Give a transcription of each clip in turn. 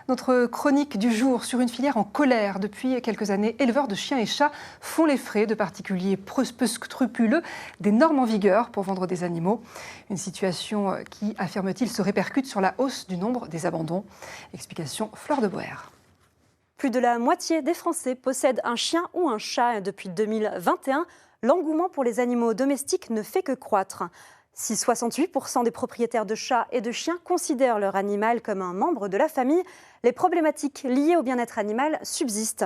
Notre chronique du jour sur une filière en colère. Depuis quelques années, éleveurs de chiens et chats font les frais de particuliers peu scrupuleux des normes en vigueur pour vendre des animaux. Une situation qui, affirme-t-il, se répercute sur la hausse du nombre des abandons. Explication Fleur de Boer. Plus de la moitié des Français possèdent un chien ou un chat. Depuis 2021, l'engouement pour les animaux domestiques ne fait que croître. Si 68% des propriétaires de chats et de chiens considèrent leur animal comme un membre de la famille, les problématiques liées au bien-être animal subsistent.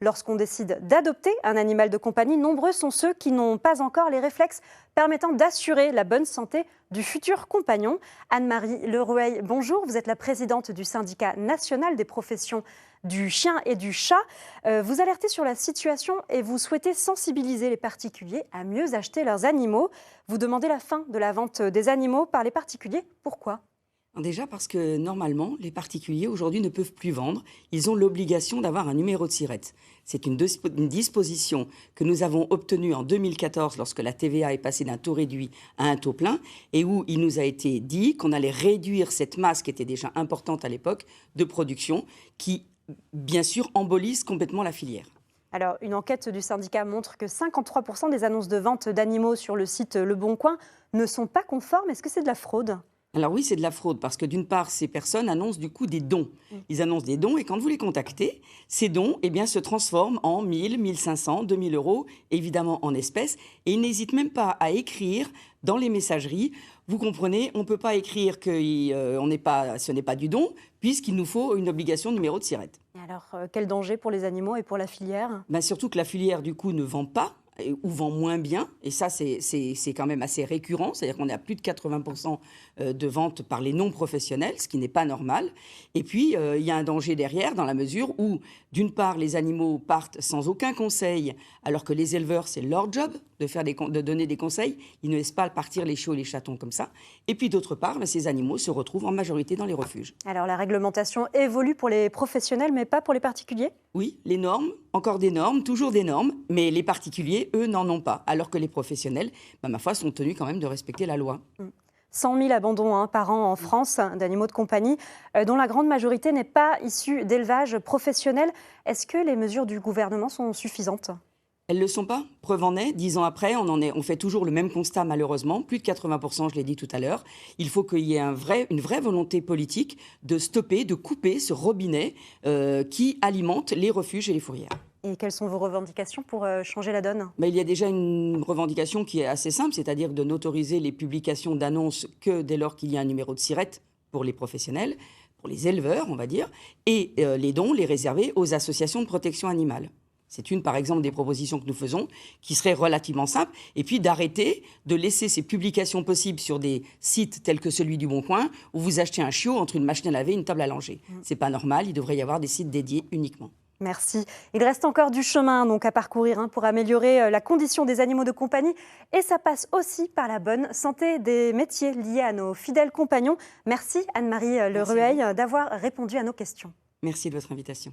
Lorsqu'on décide d'adopter un animal de compagnie, nombreux sont ceux qui n'ont pas encore les réflexes permettant d'assurer la bonne santé du futur compagnon. Anne-Marie Lerueil, bonjour. Vous êtes la présidente du syndicat national des professions du chien et du chat. Vous alertez sur la situation et vous souhaitez sensibiliser les particuliers à mieux acheter leurs animaux. Vous demandez la fin de la vente des animaux par les particuliers. Pourquoi ? Déjà parce que normalement, les particuliers aujourd'hui ne peuvent plus vendre. Ils ont l'obligation d'avoir un numéro de SIRET. C'est une disposition que nous avons obtenue en 2014 lorsque la TVA est passée d'un taux réduit à un taux plein et où il nous a été dit qu'on allait réduire cette masse qui était déjà importante à l'époque de production qui, bien sûr, embolise complètement la filière. Alors, une enquête du syndicat montre que 53% des annonces de vente d'animaux sur le site Le Bon Coin ne sont pas conformes. Est-ce que c'est de la fraude ? Alors oui, c'est de la fraude parce que d'une part, ces personnes annoncent du coup des dons. Ils annoncent des dons et quand vous les contactez, ces dons se transforment en 1000, 1500, 2000 euros, évidemment en espèces. Et ils n'hésitent même pas à écrire dans les messageries. Vous comprenez, on ne peut pas écrire que ce n'est pas du don puisqu'il nous faut une obligation de numéro de SIRET. Alors, quel danger pour les animaux et pour la filière ? Surtout que la filière du coup ne vend pas ou vend moins bien, et ça c'est quand même assez récurrent, c'est-à-dire qu'on est à plus de 80% de ventes par les non-professionnels, ce qui n'est pas normal. Et puis il y a un danger derrière dans la mesure où, d'une part, les animaux partent sans aucun conseil, alors que les éleveurs, c'est leur job de donner des conseils, ils ne laissent pas partir les chiots et les chatons comme ça. Et puis d'autre part, ces animaux se retrouvent en majorité dans les refuges. Alors la réglementation évolue pour les professionnels, mais pas pour les particuliers ? Oui, les normes, encore des normes, toujours des normes, mais les particuliers, eux, n'en ont pas, alors que les professionnels, ma foi, sont tenus quand même de respecter la loi. 100 000 abandons par an en France d'animaux de compagnie, dont la grande majorité n'est pas issue d'élevage professionnel. Est-ce que les mesures du gouvernement sont suffisantes ? Elles ne le sont pas. Preuve en est, 10 ans après, on fait toujours le même constat malheureusement, plus de 80%, je l'ai dit tout à l'heure. Il faut qu'il y ait une vraie volonté politique de stopper, de couper ce robinet qui alimente les refuges et les fourrières. Et quelles sont vos revendications pour changer la donne ? Il y a déjà une revendication qui est assez simple, c'est-à-dire de n'autoriser les publications d'annonces que dès lors qu'il y a un numéro de SIRET pour les professionnels, pour les éleveurs, on va dire, et les dons, les réserver aux associations de protection animale. C'est une, par exemple, des propositions que nous faisons, qui serait relativement simple. Et puis d'arrêter de laisser ces publications possibles sur des sites tels que celui du Bon Coin, où vous achetez un chiot entre une machine à laver et une table à langer. C'est pas normal, il devrait y avoir des sites dédiés uniquement. Merci. Il reste encore du chemin à parcourir pour améliorer la condition des animaux de compagnie. Et ça passe aussi par la bonne santé des métiers liés à nos fidèles compagnons. Merci Anne-Marie Lerueil d'avoir répondu à nos questions. Merci de votre invitation.